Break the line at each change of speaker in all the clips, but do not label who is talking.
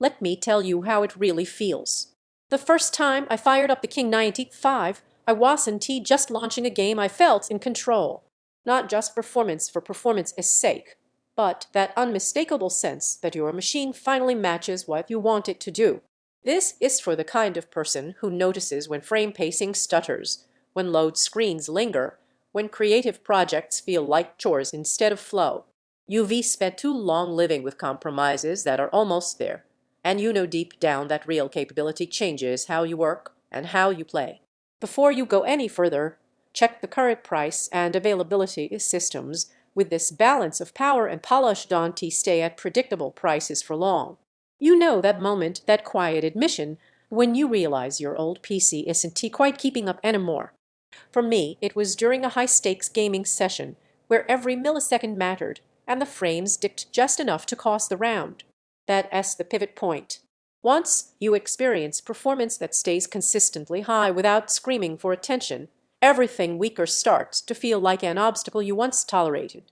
Let me tell you how it really feels. The first time I fired up the King 95, I wasn't just launching a game. I felt in control. Not just performance for performance's sake, but that unmistakable sense that your machine finally matches what you want it to do. This is for the kind of person who notices when frame pacing stutters, when load screens linger, when creative projects feel like chores instead of flow. You've spent too long living with compromises that are almost there, and you know deep down that real capability changes how you work and how you play. Before you go any further, check the current price and availability systems. With this balance of power and polish, don't stay at predictable prices for long. You know that moment, that quiet admission, when you realize your old PC isn't quite keeping up anymore. For me, it was during a high-stakes gaming session where every millisecond mattered, and the frames dipped just enough to cost the round. That's the pivot point. Once you experience performance that stays consistently high without screaming for attention, everything weaker starts to feel like an obstacle you once tolerated.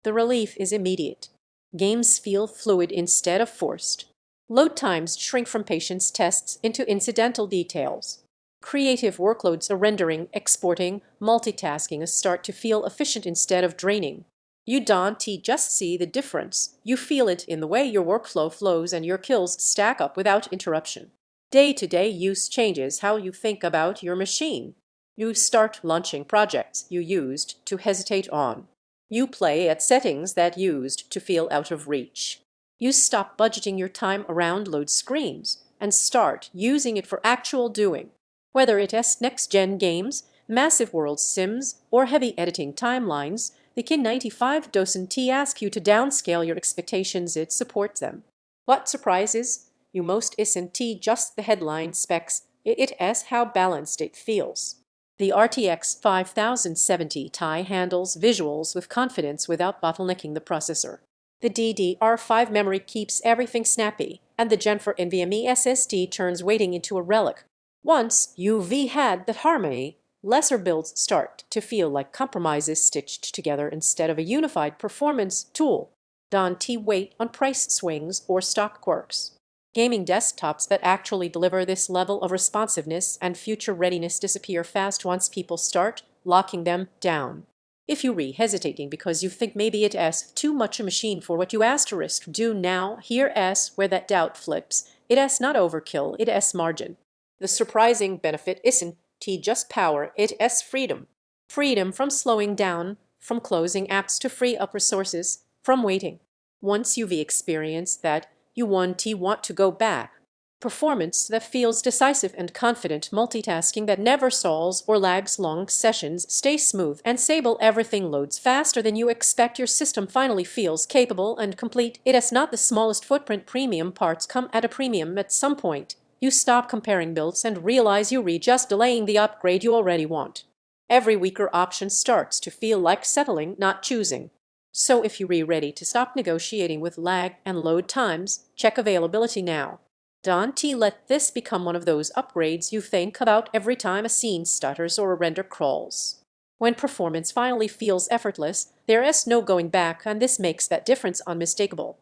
The relief is immediate. Games feel fluid instead of forced. Load times shrink from patience tests into incidental details. Creative workloads, rendering, exporting, multitasking start to feel efficient instead of draining. You don't just see the difference. You feel it in the way your workflow flows and your kills stack up without interruption. Day-to-day use changes how you think about your machine. You start launching projects you used to hesitate on. You play at settings that used to feel out of reach. You stop budgeting your time around load screens and start using it for actual doing. Whether it's next-gen games, massive world sims, or heavy editing timelines, the King 95 doesn't ask you to downscale your expectations, it supports them. What surprises you most isn't just the headline specs, it's how balanced it feels. The RTX 5070 Ti handles visuals with confidence without bottlenecking the processor. The DDR5 memory keeps everything snappy, and the Gen4 NVMe SSD turns waiting into a relic. Once you've had that harmony, lesser builds start to feel like compromises stitched together instead of a unified performance tool. Don't wait on price swings or stock quirks. Gaming desktops that actually deliver this level of responsiveness and future readiness disappear fast once people start locking them down. If you're hesitating because you think maybe it's too much a machine for what you do now, here's where that doubt flips. It's not overkill, it's margin. The surprising benefit isn't just power, it's freedom. Freedom from slowing down, from closing apps to free up resources, from waiting. Once you've experienced that, you want to go back. Performance that feels decisive and confident, multitasking that never stalls or lags, long sessions stay smooth and stable, everything loads faster than you expect, your system finally feels capable and complete. It's not the smallest footprint, premium parts come at a premium. At some point, you stop comparing builds and realize you're just delaying the upgrade you already want. Every weaker option starts to feel like settling, not choosing. So if you're ready to stop negotiating with lag and load times, check availability now. Don't let this become one of those upgrades you think about every time a scene stutters or a render crawls. When performance finally feels effortless, there is no going back, and this makes that difference unmistakable.